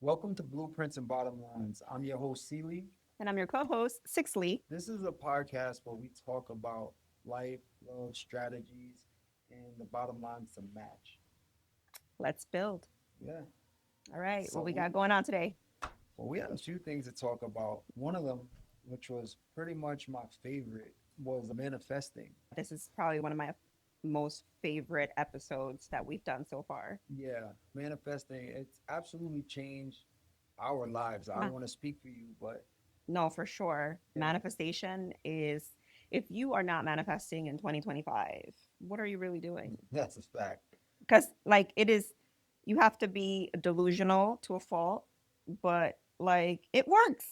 Welcome to Blueprints and Bottom Lines. I'm your host, Seely. And I'm your co host, Sixley. This is a podcast where we talk about life, love, strategies, and the bottom lines to match. Let's build. Yeah. All right. What we So, got going on today? we had a few things to talk about. One of them, which was pretty much my favorite, was manifesting. This is probably one of my most favorite episodes that we've done so far. Yeah, manifesting. It's absolutely changed our lives. I don't Ma- want to speak for you, but no, for sure. yeah, Manifestation is, if you are not manifesting in 2025, what are you really doing? that's a fact. Because, like, it is, you have to be delusional to a fault, but like, it works.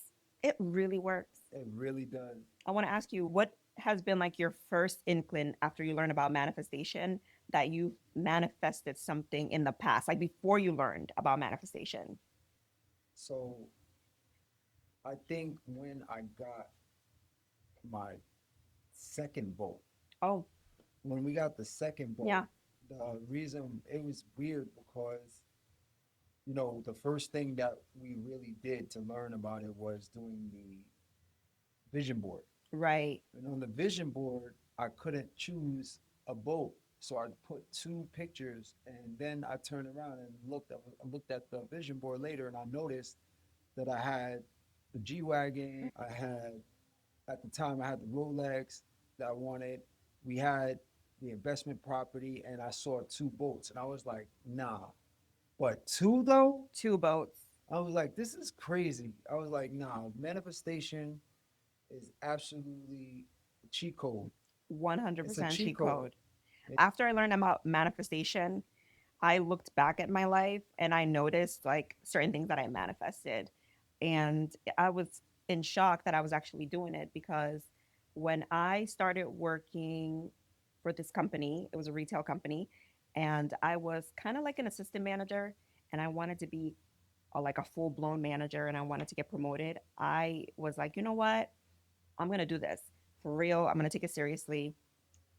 It really works. It really does. I want to ask you, what has been like your first inkling after you learn about manifestation that you manifested something in the past, like before you learned about manifestation? So I think when I got my second boat, Oh, when we got the second boat, yeah. the reason it was weird because, the first thing that we really did to learn about it was doing the vision board. Right. And on the vision board, I couldn't choose a boat. So I put two pictures and then I turned around and looked at the vision board later and I noticed that I had the G Wagon, I had at the time I had the Rolex that I wanted. We had the investment property and I saw two boats and I was like, nah. But two though? Two boats. I was like, this is crazy. I was like, nah, manifestation is absolutely a cheat code. It's a 100% cheat cheat code. code. It, After I learned about manifestation, I looked back at my life and I noticed like certain things that I manifested. And I was in shock that I was actually doing it because when I started working for this company, it was a retail company, and I was kind of like an assistant manager, and I wanted to be like a full blown manager and I wanted to get promoted. I was like, you know what? I'm going to do this for real. I'm going to take it seriously.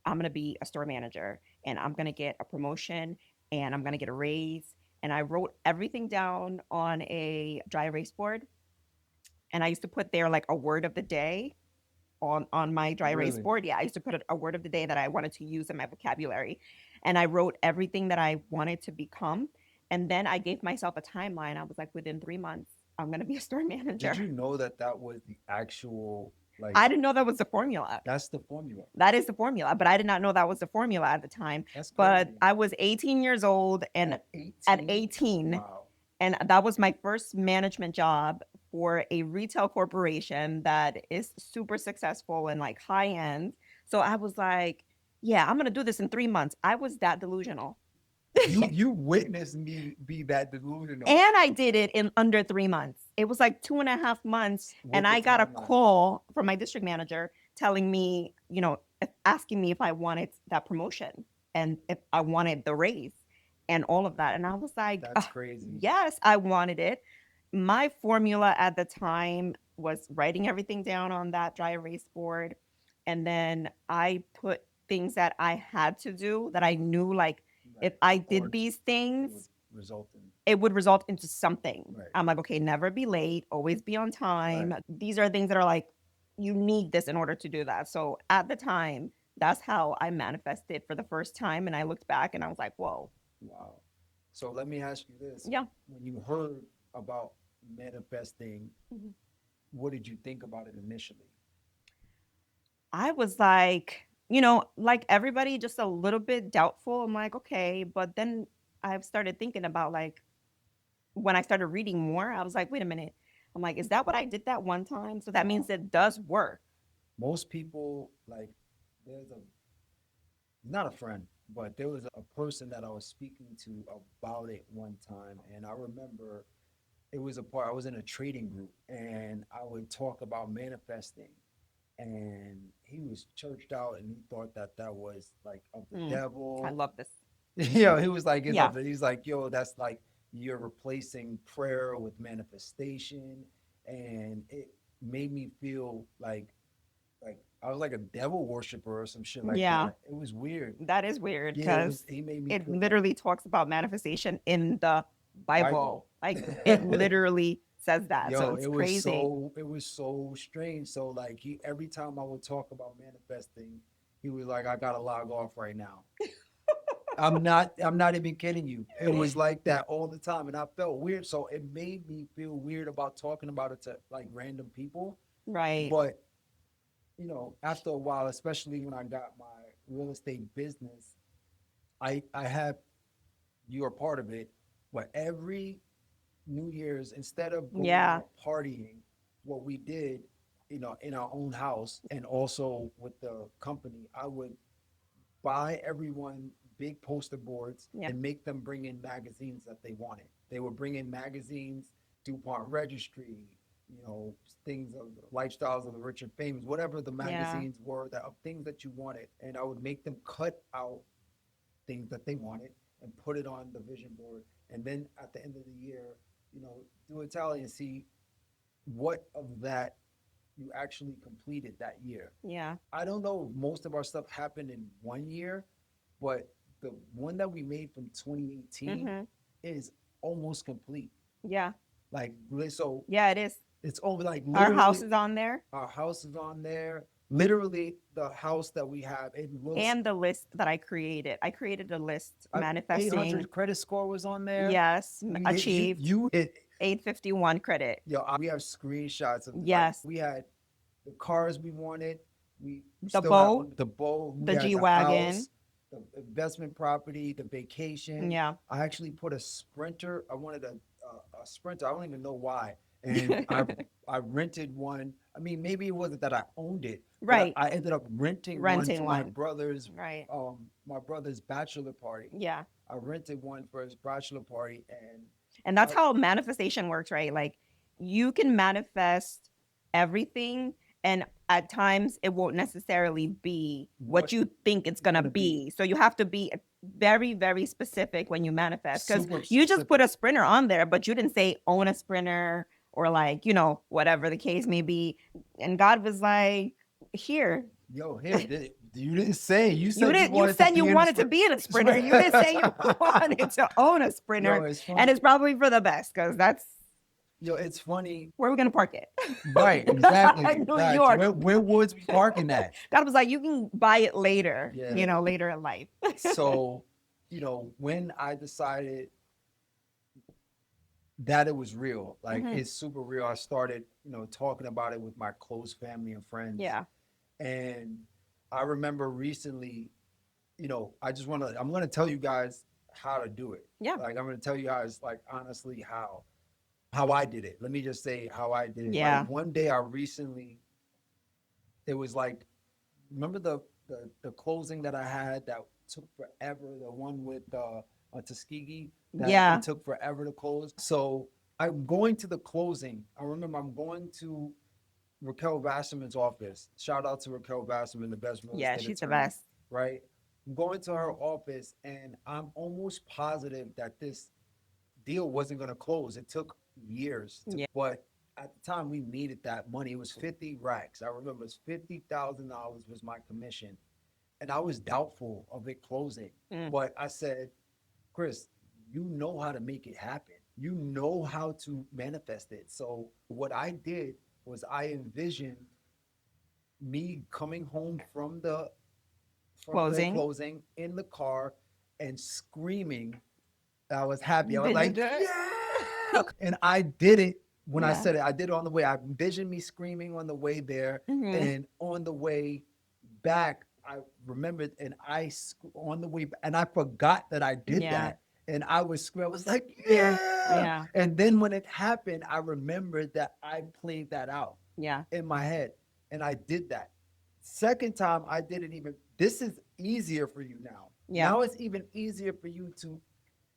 I'm going to be a store manager and I'm going to get a promotion and I'm going to get a raise. And I wrote everything down on a dry erase board. And I used to put there like a word of the day on my dry erase really? board. Yeah, I used to put a word of the day that I wanted to use in my vocabulary. And I wrote everything that I wanted to become. And then I gave myself a timeline. I was like, within 3 months, I'm going to be a store Did manager. you know that that was the actual, like, I didn't know that was the formula. that's the formula? That is the formula, but I did not know that was the formula at the time. That's But crazy. I was 18 years old, and At at 18? 18, Wow. and that was my first management job for a retail corporation that is super successful and like high end. So I was like, yeah, I'm gonna do this in 3 months. I was that delusional. You witnessed me be that delusional And I did it in under 3 months. It was like 2.5 months. And with the I got a timeline. call from my district manager telling me, asking me if I wanted that promotion and if I wanted the raise and all of that. And I was like, That's crazy. yes, I wanted it. My formula at the time was writing everything down on that dry erase board. And then I put things that I had to do that I knew, like, if Right. I Or did these it would things, result in. it would result into something. Right. I'm like, okay, never be late, always be on Right. time. These are things that are like, you need this in order to do that. So at the time, that's how I manifested for the first time. And I looked back and I was like, whoa, Wow. So let me ask you this. yeah. When you heard about manifesting, Mhm. what did you think about it initially? I was like, like everybody, just a little bit doubtful. I'm like, okay. But then I've started thinking about like, when I started reading more, I was like, wait a minute. I'm like, is that what I did that one time? So that Wow. means it does work. Most people, like, there's a, not a friend, but there was a person that I was speaking to about it one time. And I remember it was a part, I was in a trading group and I would talk about manifesting. And he was churched out and he thought that that was like of the Mm, I devil. love this. He was like, it's Yeah. of the, he's like, yo, that's like you're replacing prayer with manifestation. And it made me feel like I was like a devil worshiper or some shit like Yeah. that. It was weird. That is weird Yeah, it because was. He made me it feel that. literally talks about manifestation in the Bible. Like it literally says that. So Yo, it's crazy. it was so strange. So like every time I would talk about manifesting, he was like, I gotta log off right now. I'm not even kidding you. It was like that all the time. And I felt weird. So it made me feel weird about talking about it to like random people. Right. But after a while, especially when I got my real estate business, I have you're a part of it. But every New Year's, instead of going Yeah. out partying, what we did, in our own house and also with the company, I would buy everyone big poster boards Yeah. and make them bring in magazines that they wanted. They would bring in magazines, DuPont Registry, things of lifestyles of the rich and famous, whatever the Yeah. magazines were that of things that you wanted. And I would make them cut out things that they wanted and put it on the vision board. And then at the end of the year, do a tally and see what of that you actually completed that year. Yeah. I don't know if most of our stuff happened in 1 year, but the one that we made from 2018 Hmm. is almost complete. Yeah. Like, so Yeah, it is. it's over, like, Our house literally is on there our house is on there. Literally, the house that we have, it looks, and the list that I created. I created a list manifesting. 800 credit score was on there. Yes. You Achieved you hit, 851 credit. we have screenshots of, like, Yes. we had the cars we wanted. We The still boat, have the boat, we the had G-Wagon. house, the investment property, the vacation. Yeah. I actually put a Sprinter. I wanted a Sprinter. I don't even know why. And I rented one. I mean, maybe it wasn't that I owned it, but Right. I ended up renting Renting one for one. Right. my brother's bachelor party. Yeah. I rented one for his bachelor party, And that's I- how manifestation works, right? Like you can manifest everything, and at times it won't necessarily be what What you think it's gonna gonna be. be. So you have to be very, very specific when you manifest, because super you just specific. put a Sprinter on there, but you didn't say own a Sprinter or like, whatever the case may be. And God was like, here. Yo, here, you didn't say. You said You didn't. You wanted said to you be in a wanted to Sprinter. be in a Sprinter. You didn't say you wanted to own a Sprinter. Yo, it's funny. And it's probably for the best, because that's It's funny. where we're gonna park it. Right, exactly. New Facts. York. Where Woods we parking at? God was like, you can buy it later, Yeah. later in life. So, when I decided that it was real, like, Mhm. it's super real, I started, talking about it with my close family and friends. Yeah. And I remember recently, I'm gonna tell you guys how to do it. Yeah. Like, I'm gonna tell you guys, like, honestly, how I did it. Let me just say how I did it. Yeah. Like, one day it was like, remember the closing that I had that took forever, the one with on Tuskegee, that Yeah. it took forever to close. So I'm going to the closing. I remember I'm going to Raquel Vasserman's office. Shout out to Raquel Vasserman, the best real Yeah, estate she's the attorney, best. right? I'm going to her office, and I'm almost positive that this deal wasn't going to close. It took years, Yeah. but at the time we needed that money. It was 50 racks. I remember it was $50,000 was my commission, and I was doubtful of it closing. Mm. But I said, Chris, you know how to make it happen. You know how to manifest it. So what I did was I envisioned me coming home from the closing in the car and screaming. I was happy. I was like, Envisioned it? yeah. And I did it when I Yeah. said it. I did it on the way. I envisioned me screaming on the way there. Mhm. And on the way back, I remembered, and on the way, and I forgot that I did Yeah. that. And I was like, yeah. Yeah. And then when it happened, I remembered that I played that out Yeah. in my head, and I did that. Second time, I didn't even. This is easier for you now. Yeah. Now it's even easier for you to,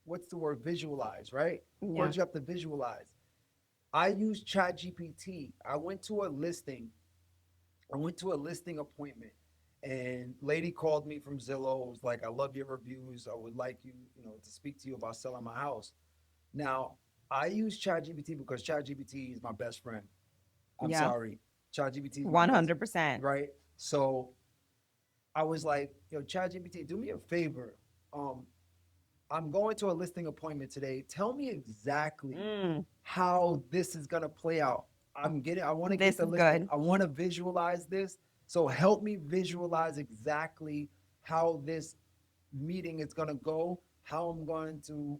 what's the word, visualize, right? Yeah. Words you have to visualize. I use ChatGPT. I went to a listing appointment, and lady called me from Zillow. Was like, I love your reviews. I would like you, to speak to you about selling my house. Now, I use ChatGPT because ChatGPT is my best friend. I'm Yeah. sorry. ChatGPT is my best 100%. right? So I was like, yo, ChatGPT, do me a favor. I'm going to a listing appointment today. Tell me exactly Mm, how this is gonna play out. I want to get this the is listing. good. I want to visualize this. So help me visualize exactly how this meeting is gonna go, how I'm going to,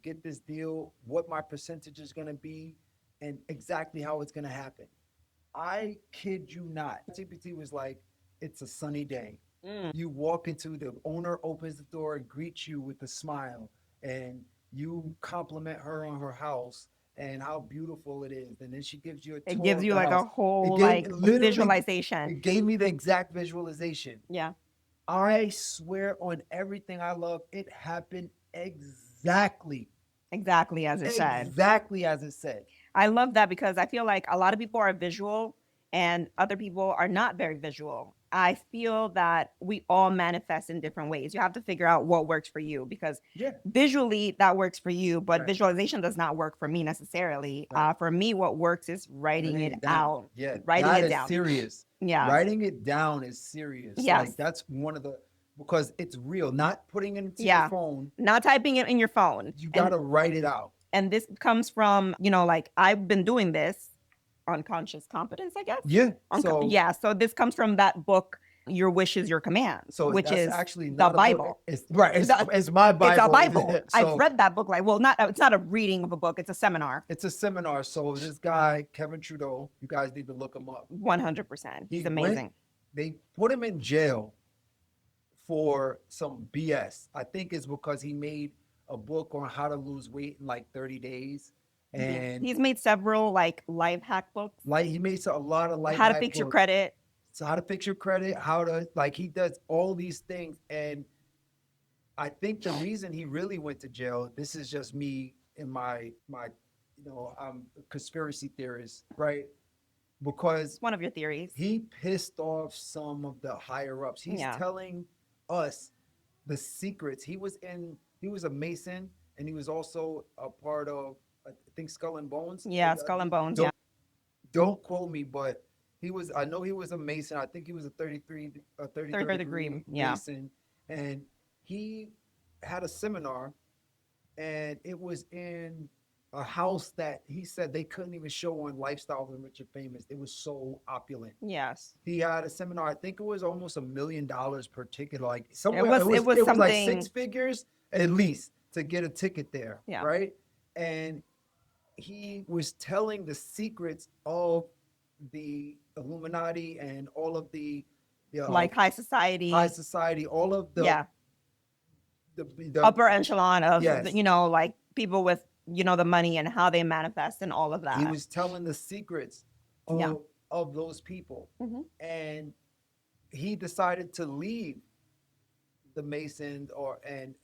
get this deal, what my percentage is gonna be, and exactly how it's gonna happen. I kid you not. GPT was like, it's a sunny day. Mm. You walk into the owner opens the door, greets you with a smile, and you compliment her on her house and how beautiful it is. And then she gives you a It tour gives of you the like a house. whole like It literally visualization. it gave me the exact visualization. Yeah, I swear on everything I love, it happened exactly, exactly as it said. exactly as it said. I love that because I feel like a lot of people are visual and other people are not very visual. I feel that we all manifest in different ways. You have to figure out what works for you because Yeah, visually that works for you, but right, visualization does not work for me necessarily. right. For me, what works is writing Writing it it down. out, Yeah, writing that it is down. serious. Yeah. Writing it down is serious. Yes. Like that's one of the because it's real. Not putting it into your Yeah. phone. Not typing it in your phone. You gotta And write it out. this comes from, like I've been doing this unconscious competence, I guess. Yeah. So Yeah. So this comes from that book, Your Wish is Your Command, so which that's is actually the not a book. Bible. It's right. The- It's my Bible. It's a Bible. I've So read that book. Like, well, it's not a reading of a book. It's a seminar. it's a seminar. So this guy, Kevin Trudeau, you guys need to look him up. 100%. He's He amazing. went- They put him in jail for some BS. I think it's because he made a book on how to lose weight in like 30 days. And He's made several like life hack books. like he makes a lot of like How to fix your credit. So how to fix your credit, how to like he does all these things. And I think the reason he really went to jail, this is just me in my I'm a conspiracy theorist, right? Because It's one of your theories. he pissed off some of the higher ups. He's Yeah. telling us the secrets. He was a Mason and he was also a part of I think Skull and Bones. Yeah, Skull and Bones. Don't, Yeah. don't quote me, but I know he was a Mason. I think he was a 33rd degree Yeah. Mason. And he had a seminar and it was in a house that he said they couldn't even show on Lifestyle and Rich and Famous. It was so opulent. Yes. He had a seminar. I think it was almost $1 million per ticket. Like somewhere It was like something- 6 figures at least to get a ticket there. Yeah. Right. And he was telling the secrets of the Illuminati and all of the Like high society. high society, all of the Yeah. the Upper echelon of, Yes. like people with, the money and how they manifest and all of that. he was telling the secrets of, Yeah. of those people. Mhm. And he decided to leave the Masons and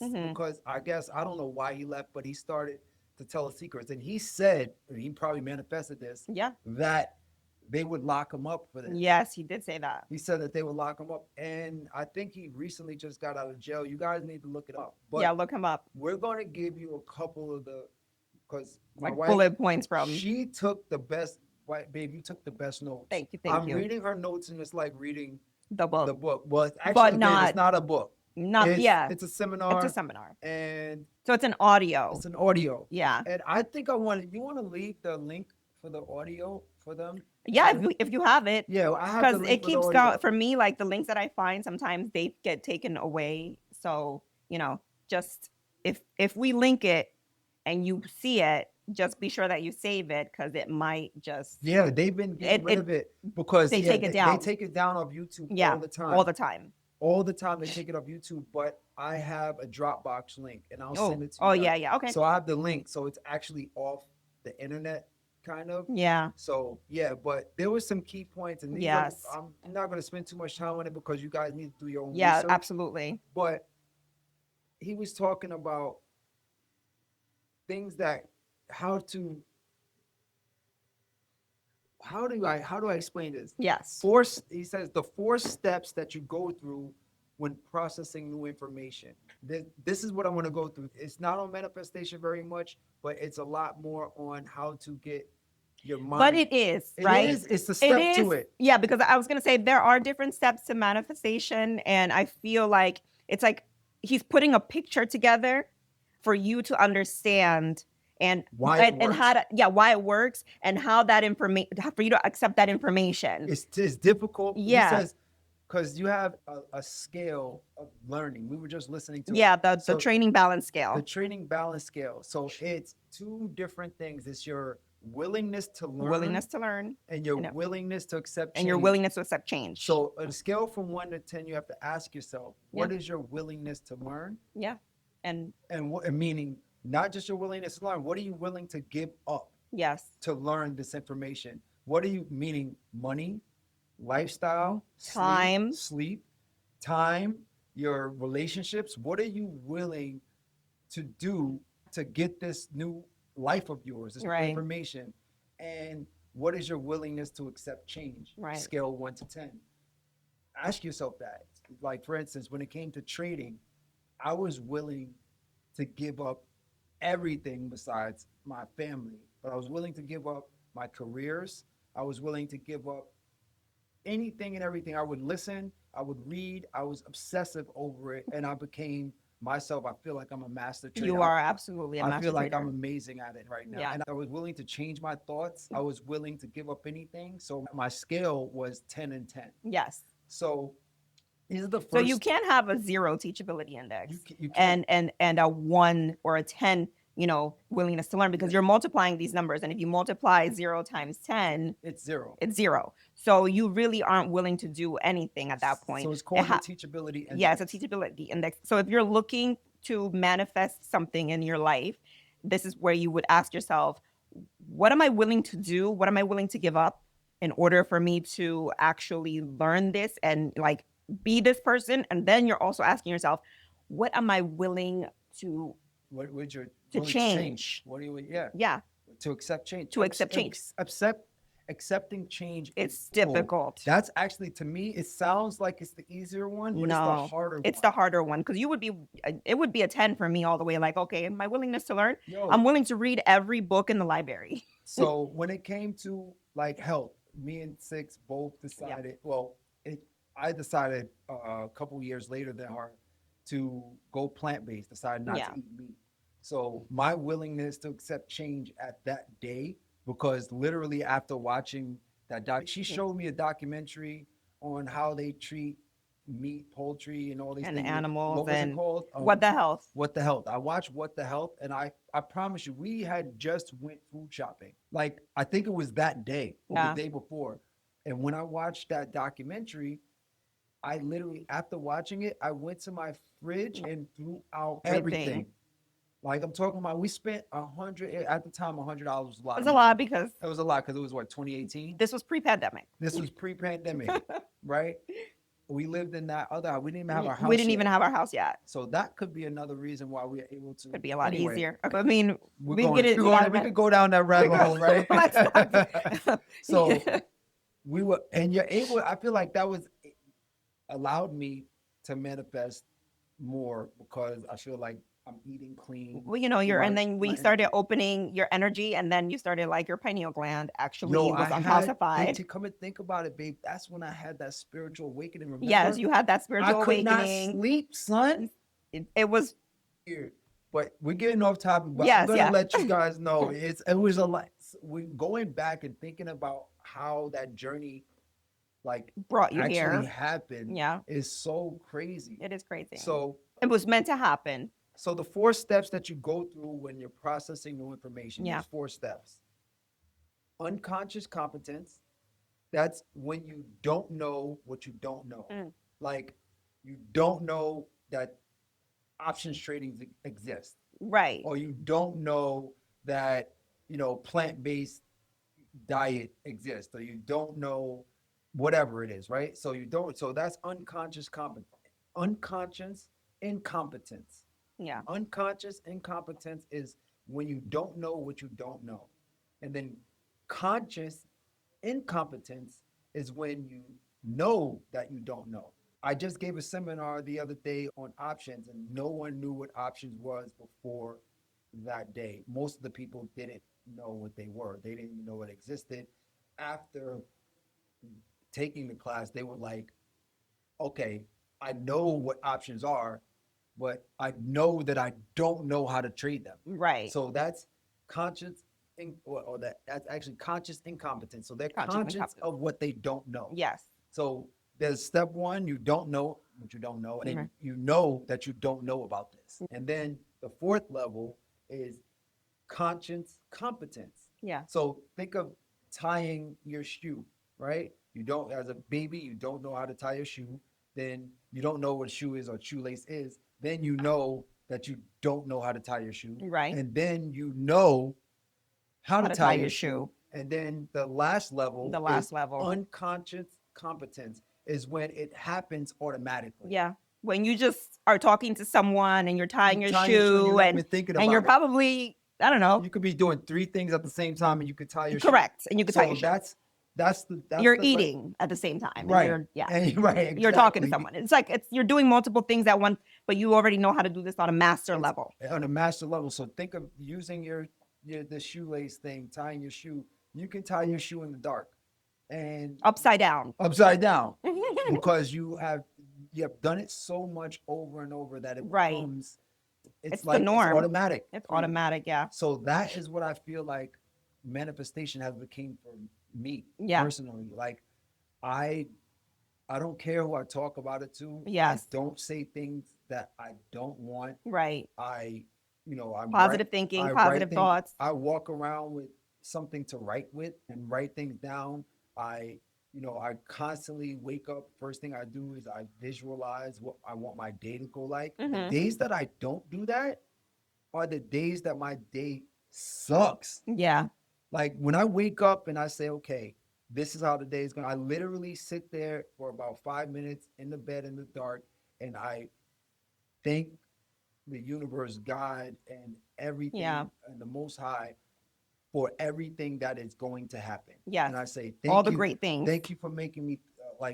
Mhm. because I guess I don't know why he left, but he started to tell the secrets. And he said, and he probably manifested this, Yeah. that they would lock him up for this. Yes, he did say that. He said that they would lock him up. And I think he recently just got out of jail. You guys need to look it up. But Yeah, look him up. we're going to give you a couple of because my Like wife, bullet points from. she took the best, babe, you took the best notes. Thank you. I'm Thank you. reading her notes and it's like reading The book. the book. Well, actually, babe, not- it's not a book. Yeah. It's a seminar. It's a seminar. And So it's an audio. it's an audio. Yeah. And I think you want to leave the link for the audio for them? Yeah. If you have it. Yeah, I have Because the it link for the keeps audio. going for me, like the links that I find sometimes they get taken away. So, just if we link it and you see it, just be sure that you save it because it might just Yeah, they've been getting rid of it because they take it down. They take it down off YouTube Yeah, all the time. all the time. All the time they take it off YouTube, but I have a Dropbox link and I'll Oh, send it to you. oh guys. yeah. Okay. So I have the link, so it's actually off the internet, kind of. Yeah. So yeah, but there was some key points, and these Yes. I'm not going to spend too much time on it because you guys need to do your own Yeah, research. absolutely. But he was talking about things that how do I explain this? Yes. He says the 4 steps that you go through when processing new information. This is what I want to go through. It's not on manifestation very much, but it's a lot more on how to get your mind. But it is, It right? is. It's a step to it. Yeah, because I was gonna say there are different steps to manifestation, and I feel like it's like he's putting a picture together for you to understand and Why it and how works. to why it works and how that information for you to accept that information. It's difficult. He Yeah. says, because you have a scale of learning. We were just listening to it. Yeah, the So training balance the scale. training balance scale. So it's two different things. It's your willingness to learn Willingness to learn and your and, willingness to accept and your change. willingness to accept change. So on a scale from 1 to 10, you have to ask yourself, what Yeah. is your willingness to learn? Yeah. And And what, meaning not just your willingness to learn, what are you willing to give up yes, to learn this information? What are you, meaning money, lifestyle, Time. sleep, time, your relationships? What are you willing to do to get this new life of yours, this new Right. information? And what is your willingness to accept change? Right. Scale 1 to 10. Ask yourself that. Like, for instance, when it came to trading, I was willing to give up everything besides my family, but I was willing to give up my careers. I was willing to give up anything and everything. I would listen, I would read, I was obsessive over it, and I became myself. I feel like I'm a master trader. you are absolutely a I master feel like trader. I'm amazing at it right now. Yeah. And I was willing to change my thoughts. I was willing to give up anything. So my scale was 10 and 10. Yes. So these are the first. So you can't have a 0 teachability index You can't. and a 1 or a 10, willingness to learn, because you're multiplying these numbers. And if you multiply 0 times 10, It's 0. it's 0. So you really aren't willing to do anything at that point. So it's called ha- the teachability index. Yeah, it's a teachability index. So if you're looking to manifest something in your life, this is where you would ask yourself, what am I willing to do? What am I willing to give up in order for me to actually learn this and like be this person? And then you're also asking yourself, what am I willing to What would your to willing change? What do you? Yeah, Yeah, to accept change. To accept change. Accepting change. it's is cool. difficult. That's actually, to me, it sounds like it's the easier one, but it's No, the harder It's one. the harder one, because it would be a 10 for me all the way. Like, okay, my willingness to learn, Yo, I'm willing to read every book in the library. so when it came to like health, me and Six both decided. Well, I decided a couple years later than her to go plant based. Decided not Yeah. to eat meat. So my willingness to accept change at that day, because literally after watching that she showed me a documentary on how they treat meat, poultry, and all these And things. animals What was it and called? What the health? What the Health. I watched What the Health, and I promise you, we had just went food shopping. Like, I think it was that day or Yeah. the day before. And when I watched that documentary, I literally, after watching it, I went to my fridge and threw out Everything. everything. Like, I'm talking about, we spent at the time, $100 was a lot. It's a lot because It was a lot because it was what, 2018? this was pre-pandemic. This was pre-pandemic, right? We lived in that other, we didn't even have our house We didn't yet. even have our house yet. So that could be another reason why we are able to. Could be a lot Anyway, easier. I mean, We're we going, get it. we could go down that rabbit hole, right? Let's not. So we were, and you're able, I feel like that was allowed me to manifest more, because I feel like I'm eating clean. Well, and my- then we my started opening your energy, and then you started like your pineal gland actually Yo, was I had, uncalcified. to come and think about it, babe, that's when I had that spiritual awakening. Remember? Yes, you had that spiritual I could not awakening. sleep, son. It was Weird. But we're getting off topic, but I'm Yes, gonna yeah. let you guys know it was a lot. We going back and thinking about how that journey like brought you actually here. happened Yeah, is so crazy. it is crazy. So It was meant to happen. the 4 steps that you go through when you're processing new information, Yeah. there's 4 steps. Unconscious competence, that's when you don't know what you don't know. Mm. Like, you don't know that options trading exists, Right. or you don't know that, plant-based diet exists, or you don't know whatever it is, right? So that's unconscious unconscious incompetence. Yeah. Unconscious incompetence is when you don't know what you don't know. And then conscious incompetence is when you know that you don't know. I just gave a seminar the other day on options, and no one knew what options was before that day. Most of the people didn't know what they were. They didn't even know it existed. After taking the class, they were like, okay, I know what options are. but I know that I don't know how to trade them. Right. So that's conscious, that's actually conscious incompetence. So they're Conscious conscious incompetence. of what they don't know. Yes. So there's step one, you don't know what you don't know, and then Right. you know that you don't know about this. And then the fourth level is conscience competence. Yeah. So think of tying your shoe, right? You don't, as a baby, you don't know how to tie your shoe. Then you don't know what shoe is or shoelace is. Then you know that you don't know how to tie your shoe. Right. And then you know how to tie your your shoe. And then the last level The last is level. unconscious competence is when it happens automatically. Yeah. When you just are talking to someone and you're tying your Tying your shoe, shoe you're not and even thinking you're about it. probably, I don't know, You could be doing three things at the same time and you could tie your shoe. correct. And you could tie your So shoe. that's You're the like- eating at the same time. and right. You're, yeah. And, right. You're talking to exactly. someone. It's like you're doing multiple things at once, but you already know how to do this on a master It's- level. On a master level. So think of using your the shoelace thing, tying your shoe. You can tie your shoe in the dark and Upside down. upside down because you have done it so much over and over that it Right. becomes It's the like norm. It's automatic. It's for you. automatic. Yeah. So that is what I feel like manifestation has become for me Yeah. personally. Like I don't care who I talk about it to. Yes. I don't say things that I don't want. Right. I'm Positive thinking, I write positive things- thoughts. I walk around with something to write with and write things down. I constantly wake up. First thing I do is I visualize what I want my day to go like. The Mhm. days that I don't do that are the days that my day sucks. Yeah. Like when I wake up and I say, okay, this is how the day is going. I literally sit there for about 5 minutes in the bed in the dark and I thank the universe, God, and everything, Yeah. and the Most High for everything that is going to happen. Yes. And I say, All thank the you. great things. Thank you for making me,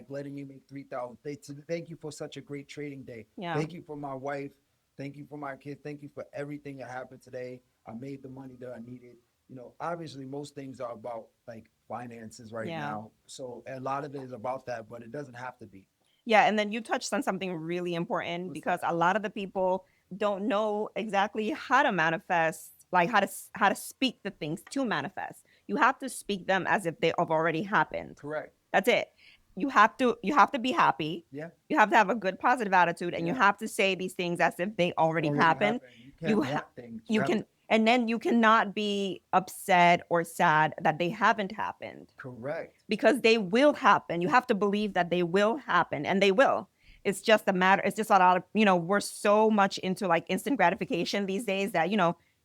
letting me make 3,000. Thank you for such a great trading day. Yeah. Thank you for my wife. Thank you for my kids. Thank you for everything that happened today. I made the money that I needed. Obviously most things are about like finances right Yeah. now. So a lot of it is about that, but it doesn't have to be. Yeah, and then you touched on something really important What's because a lot of the people don't know exactly how to manifest, like how to speak the things to manifest. You have to speak them as if they have already happened. Correct. That's it. You have to be happy. Yeah. You have to have a good positive attitude, and you Yeah. have to say these things as if they already happened. You can't You want ha- things. You have can, to- and then you cannot be upset or sad that they haven't happened Correct. because they will happen. You have to believe that they will happen, and they will. It's just a matter. It's just a lot of, we're so much into like instant gratification these days that,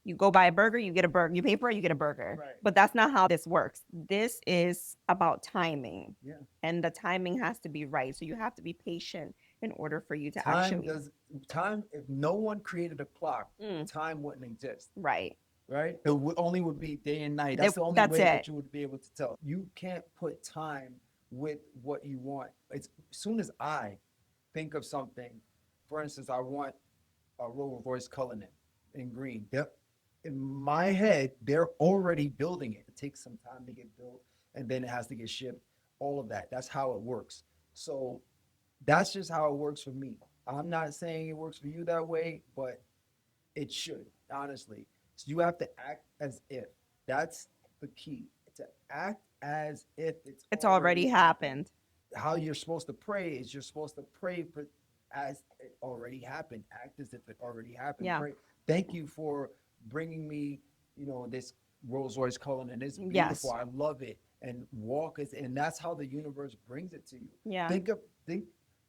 you go buy a burger, you get a burger. You pay for it, you get a burger. Right. But that's not how this works. This is about timing. Yeah. And the timing has to be right. So you have to be patient in order for you to Time actually. if no one created a clock, Mm. time wouldn't exist, Right. right? It only would be day and night. That's the only that's way that it. you would be able to tell. You can't put time with what you want. It's as soon as I think of something, for instance, I want a Rolls Royce Cullinan in green. Yep. In my head, they're already building it. It takes some time to get built and then it has to get shipped. All of that. That's how it works. So that's just how it works for me. I'm not saying it works for you that way, but it should, honestly. So you have to act as if. That's the key. To act as if It's already happened. How you're supposed to pray is you're supposed to pray for as it already happened. Act as if it already happened. Yeah. Pray. Thank you for bringing me, this Rolls Royce Cullinan. It's beautiful. Yes. I love it. And and that's how the universe brings it to you. Yeah.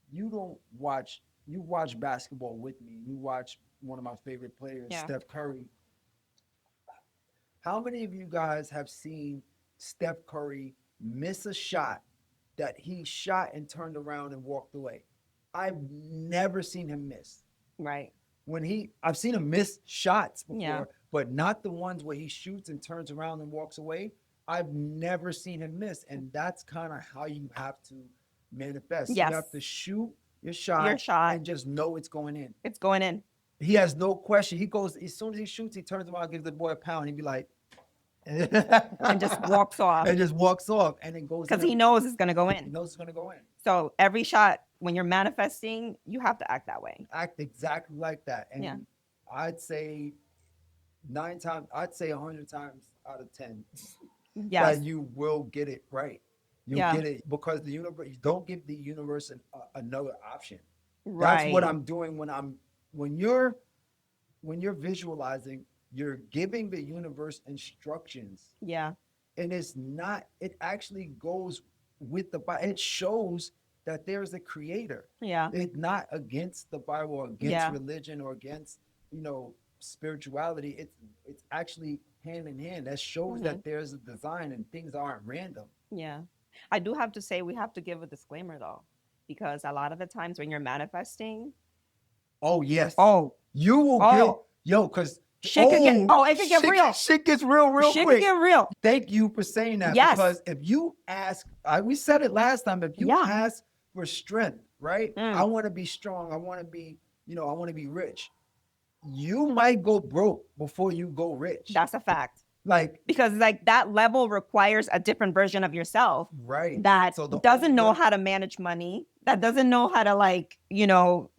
You watch basketball with me. You watch one of my favorite players, Yeah. Steph Curry. How many of you guys have seen Steph Curry miss a shot that he shot and turned around and walked away? I've never seen him miss. Right. I've seen him miss shots before, Yeah. but not the ones where he shoots and turns around and walks away. I've never seen him miss. And that's kind of how you have to manifest. Yes. You have to shoot your shot, Your shot. and just know it's going in. It's going in. He has no question. He goes, as soon as he shoots, he turns around, gives the boy a pound. He'd be like, And just walks off and just walks off, and it goes because in. he knows it's going to go He in. knows it's going to go in. So every shot when you're manifesting, you have to act that way. Act exactly like that. And Yeah. I'd say 100 times out of 10 Yes. that you will get it right. You'll Yeah. get it because the universe, you don't give the universe another option. That's what Right. I'm doing when you're visualizing, you're giving the universe instructions, Yeah. and it actually goes with the Bible. It shows that there's a creator. Yeah. It's not against the Bible or against Yeah. religion or against, spirituality. It's actually hand in hand. That shows Mhm. that there's a design and things aren't random. Yeah. I do have to say we have to give a disclaimer though, because a lot of the times when you're manifesting, Oh yes. oh, You will oh, because shit could get it could get real. Shit gets real Shit could quick. get real. Thank you for saying that. Yes. Because if you ask, we said it last time, if you Yeah. ask for strength, right? Mm. I want to be strong. I want to be, I want to be rich. You might go broke before you go rich. That's a fact. Like, Because like that level requires a different version of yourself right. that So the doesn't only know way- how to manage money, that doesn't know how to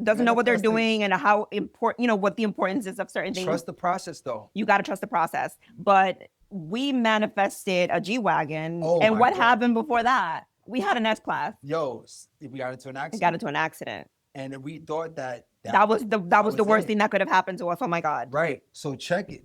doesn't know what they're Manifesting. doing and how important, what the importance is of certain things. Trust the process though. You got to trust the process. But we manifested a G-Wagon. Oh and my what God. happened before that? We had an S-Class. Yo, we got into an It accident. got into an accident. And we thought that That was the was worst it. thing that could have happened to us. Oh my God. Right. So check it.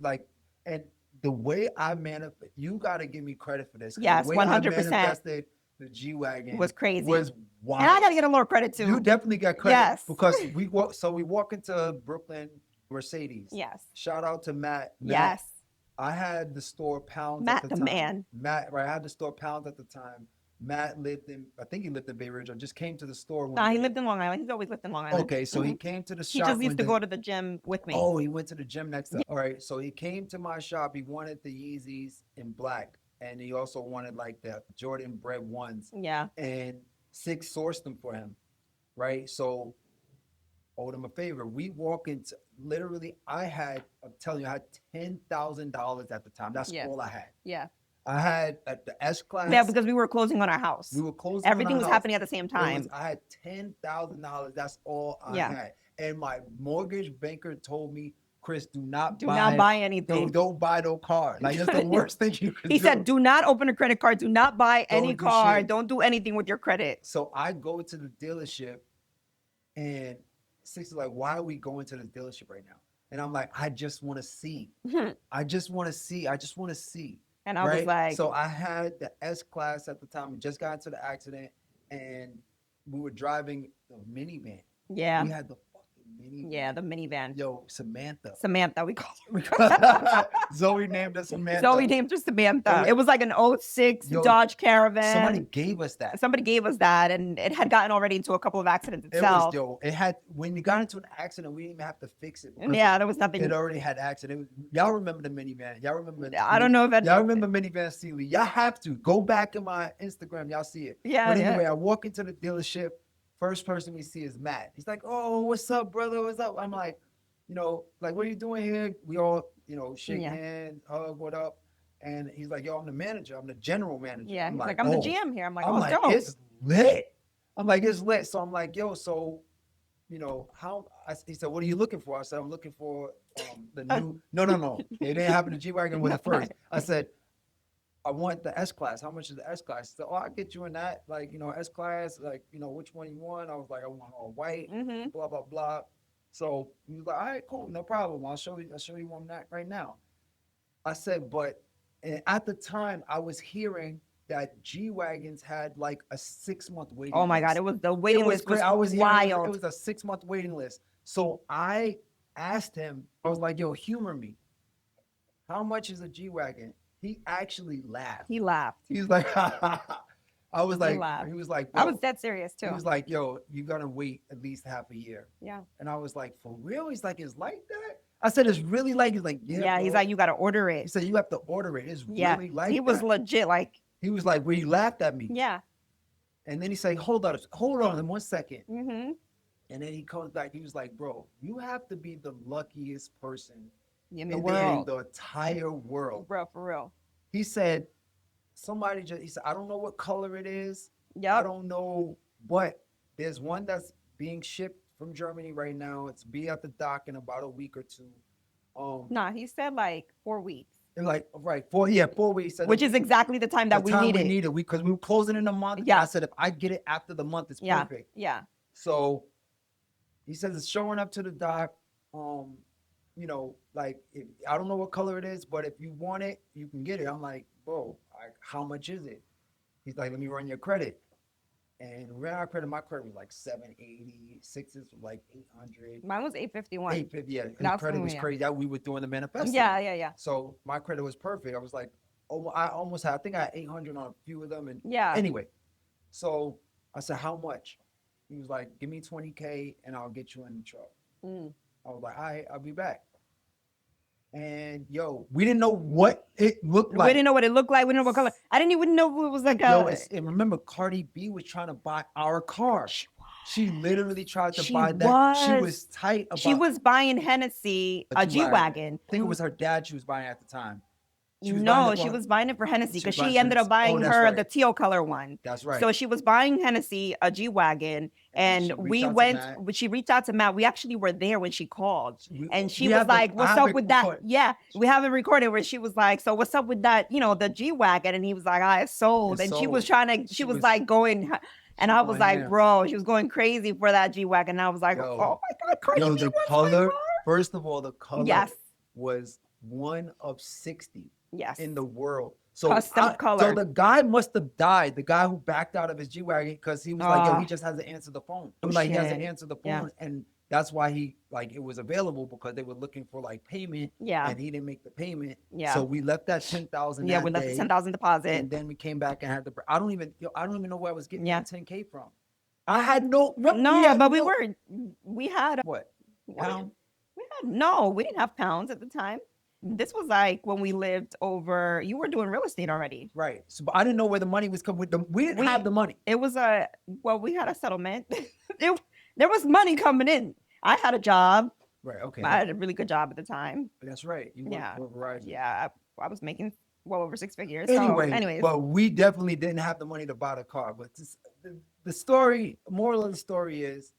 And the way I manifest, you got to give me credit for this. 'Cause Yes, the way I 100%. manifested the G-Wagon Was crazy. Was wild. And I got to get a little credit too. You definitely got credit. Yes. Because we walk into Brooklyn Mercedes. Yes. Shout out to Matt. Yes. I had the store Pounds Matt at the the time. man. Matt, right? I had the store Pounds at the time. Matt I think he lived in Bay Ridge. I just came to the store. Nah, he day. lived in Long Island. He's always lived in Long Island. Okay, so he Mhm. came to the He shop. just used one to day. go to the gym with me. Oh, he went to the gym next to. All right, so he came to my shop. He wanted the Yeezys in black, and he also wanted like the Jordan Bread ones. Yeah. And Six sourced them for him, right? So owed him a favor. We walk into literally. I'm telling you, I had $10,000 at the time. That's Yeah. all I had. Yeah. I had at the S-Class. Yeah, because we were closing on our house. we were closing. on Everything our was house. happening at the same time. I had $10,000. That's all I Yeah. had. And my mortgage banker told me, Chris, do not buy anything. Don't buy no car. Like it's the worst thing you could do. He said, do not open a credit card. Do not buy any Don't do car. shit. Don't do anything with your credit. So I go to the dealership, and Six is like, why are we going to the dealership right now? And I'm like, I just want to see. I just want to see. And I was like, so I had the S-Class at the time. We just got into the accident, and we were driving the minivan. yeah. We had the fucking minivan. Yeah, the minivan. Yo, Samantha. Samantha, we called her. Zoe named us Samantha. Zoe named her Samantha. Yo, It was like an 06 yo, Dodge Caravan. Somebody gave us that. Somebody gave us that, and it had gotten already into a couple of accidents It itself. was, it had, when you got into an accident, we didn't even have to fix it. because Yeah, there was nothing. It already had accident. Y'all remember the minivan. Y'all remember. I don't know if that. Y'all remember minivan Sealy. Y'all have to go back in my Instagram. Y'all see it. Yeah, But yeah. anyway, I walk into the dealership. First person we see is Matt. He's like, "Oh, what's up, brother? What's up?" I'm like, like, what are you doing here? We all, shake Yeah. hands, hug, what up? And he's like, "Yo, I'm the manager. I'm the general manager." Yeah, I'm he's like, I'm the "Oh." GM here. I'm like, I'm oh, like, dope. it's lit. I'm like, it's lit. So I'm like, yo, so, he said, what are you looking for? I said, I'm looking for the new, no. It didn't happen to G-Wagon with it first. I said, I want the S-Class. How much is the S-Class? He said, oh, I'll get you in that. Like, S-Class, like, which one you want? I was like, I want all white, Mm-hmm. blah, blah, blah. So he was like, all right, cool, no problem. I'll show you one that right now. I said, but and at the time I was hearing that G-Wagons had like a 6-month waiting Oh my list. God, it was the waiting list was crazy. I was hearing wild. It was a 6-month waiting list. So I asked him, I was like, yo, humor me. How much is a G-Wagon? He actually laughed. He laughed. He's like, I was like, laughed. he was like, I bro. was dead serious too. He was like, yo, you gotta wait at least half a year. Yeah. And I was like, for real? He's like, it's like that? I said, it's really like, he's like, yeah. Yeah, he's bro. like, you got to order He it. said, you have to order it. It's Yeah, really like he was that. legit like, He was like, well, he laughed at me. yeah. And then he said, hold on 1 second. Mm-hmm. And then he comes back. He was like, bro, you have to be the luckiest person In the in world. the entire world. Bro, for real. He said, he said, I don't know what color it is. I Yep. don't know, but There's one that's being shipped from Germany right now. It's be at the dock in about a week or two. Nah, he said like 4 weeks, And like right, 4 weeks. So which is exactly the time the that we time need we it. needed, because we were closing in a month. And I Yeah, said if I get it after the month, it's yeah, perfect. yeah. So he says it's showing up to the dock. Like I don't know what color it is, but if you want it, you can get it. I'm like, bro, how much is it? He's like, let me run your credit. And ran our credit. My credit was like 780, sixes was like 800, Mine was 851. 850. Yeah, his That's credit when was we- crazy. That we were doing the manifesting. Yeah, yeah, yeah, So my credit was perfect. I was like, oh, I almost had. I think I had 800 on a few of them. And yeah. anyway, so I said, how much? He was like, give me 20K and I'll get you in the truck. Mm. I was like, all right, I'll be back. And yo, we didn't know what it looked We like. didn't know what it looked like. We didn't know what color. I didn't even know it was like Yo, a. and remember, Cardi B was trying to buy our car. She literally tried to She buy that. She was. was tight about. She was buying Hennessy, a G-Wagon. I think it was her dad she was buying at the time. She was buying No, it she for- was buying it for Hennessy She because buying she ended up Hennessy. buying Oh, that's her right. the teal color one. That's right. So she was buying Hennessy, a G-Wagon, and she we reached out to went. Matt. She reached out to Matt. We actually were there when she called, and she we was have the- like, I "What's have up it with that?" recorded. Yeah, we have it recorded where she was like, "So what's up with that? You know, the G-Wagon?" And he was like, "I sold." It's And she was sold. trying to. She was like going. And I was going like, ham. bro, she was going crazy for that G-Wagon. And I was like, Yo. oh my God, Cardi Yo, B the wants my color. car. First of all, the color Yes, was one of 60 yes. in the world. So Custom color. So the guy must have died. The guy who backed out of his G-Wagon, because he was like, yo, he just hasn't answered the phone. It was like he hasn't Shit. answered the Yeah. phone, and that's why he it was available, because they were looking for like payment, Yeah. and he didn't make the payment. Yeah. So we left that 10,000. Yeah, we left the 10,000 deposit. and then we came back and had the. I don't even know where I was getting Yeah. that 10K from. I had no. No, but we had What? we Pound? didn't have pounds at the time. This was like when we lived over. You were doing real estate already. Right. So, but I didn't know where the money was coming. We didn't have the money. It was we had a settlement. There was money coming in. I had a job. Right. Okay. I had a really good job at the time. That's right. You worked Yeah. for Verizon. Yeah, I was making well over 6 figures. Anyway, so, anyways, but we definitely didn't have the money to buy the car. But the story, moral of the story is,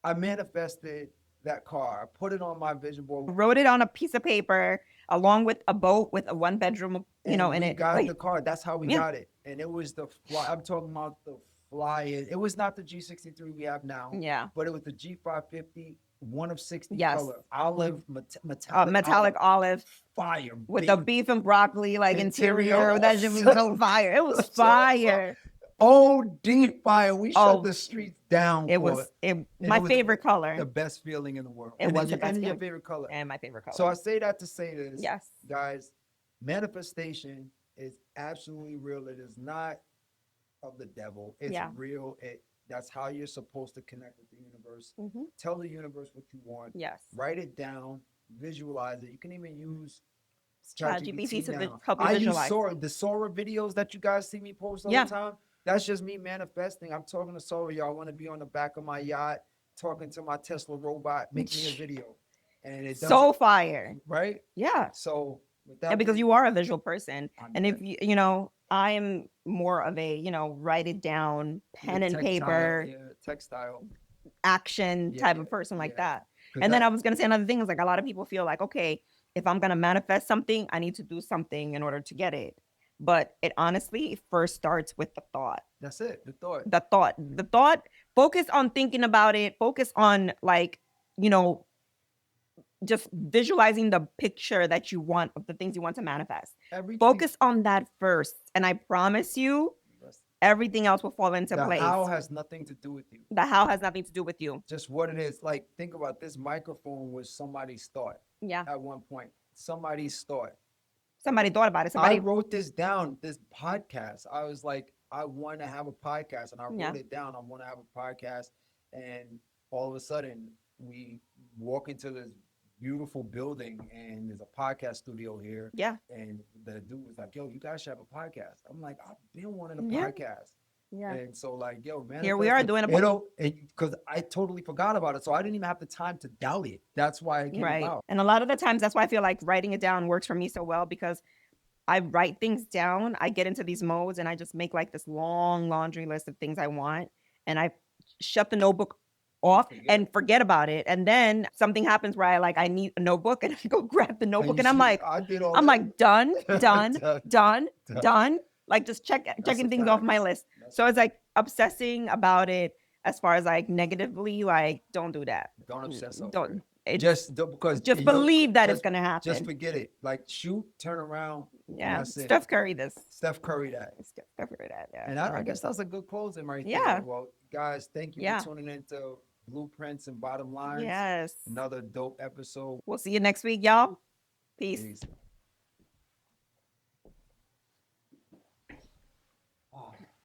I manifested that car. I put it on my vision board. wrote it on a piece of paper along with a boat with a 1-bedroom, and in we it. got Like, the car. That's how we Yeah. got it. And it was the fly. I'm talking about the fly. It was not the G63 we have now, yeah, but it was the G550, one of 60 Yes. color, olive, metallic, metallic olive fire with the big. beef and broccoli like Interior. interior. That shit was so fire. It was So fire. Oh, deep fire. We Oh, shut the streets down. It for was And my it was favorite color the best feeling in the world. It And was then the best your feeling. favorite color. and my favorite color. So I say that to say this, yes, guys, manifestation is absolutely real. It is not of the devil. It's Yeah. real. That's how you're supposed to connect with the universe. hmm Tell the universe what you want. yes. Write it down. Visualize it. You can even use ChatGPT to now. help you I visualize. use Sora. The Sora videos that you guys see me post all Yeah. the time, that's just me manifesting. I'm talking to Sora. Y'all want to be on the back of my yacht, talking to my Tesla robot. Make me a video. And it does So it, fire. right? Yeah. So with that, Yeah, because you are a visual person. I'm And if good. I am more of a, write it down, pen and paper, textile. action Yeah, type of person like yeah. that. And then I was gonna say another thing is like a lot of people feel like, okay, if I'm gonna manifest something, I need to do something in order to get it. But it honestly first starts with the thought. That's it. The thought. The thought, focus on thinking about it, focus on like, just visualizing the picture that you want of the things you want to manifest. Everything. Focus on that first. And I promise you, everything else will fall into The place. how has nothing to do with you. The how has nothing to do with you. Just what it is. Like, think about this microphone was somebody's thought Yeah. at one point. Somebody's thought. Somebody thought about it. I Somebody wrote this down, this podcast. I was like, I want to have a podcast, and I wrote Yeah. it down. I want to have a podcast. And all of a sudden, we walk into this beautiful building, and there's a podcast studio here. Yeah. And the dude was like, yo, you guys should have a podcast. I'm like, I've been wanting a Yeah. podcast. Yeah. And so, like, yo, man, Here we are doing a because I totally forgot about it, so I didn't even have the time to doubt it. That's why it came Right. about. And a lot of the times that's why I feel like writing it down works for me so well because I write things down, I get into these modes and I just make like this long laundry list of things I want and I shut the notebook off forget. and forget about it. And then something happens where I need a notebook and I go grab the notebook you and I'm see, like, I did all I'm that. like done, done, Done, done, done. done. Like just checking a things off my fact. list. That's So it's like obsessing about it as far as like negatively, like don't do that. Don't obsess over Don't. it. It's Because just you know, believe that it's just gonna happen. just forget it. Like shoot, turn around, and Yeah. that's it. Steph Curry this. Steph Curry that. Steph Curry that. Yeah. And I guess that's a good closing right Yeah. there. Well, guys, thank you Yeah. for tuning into Blueprints and Bottom Lines. Yes. Another dope episode. We'll see you next week, y'all. Peace. Peace.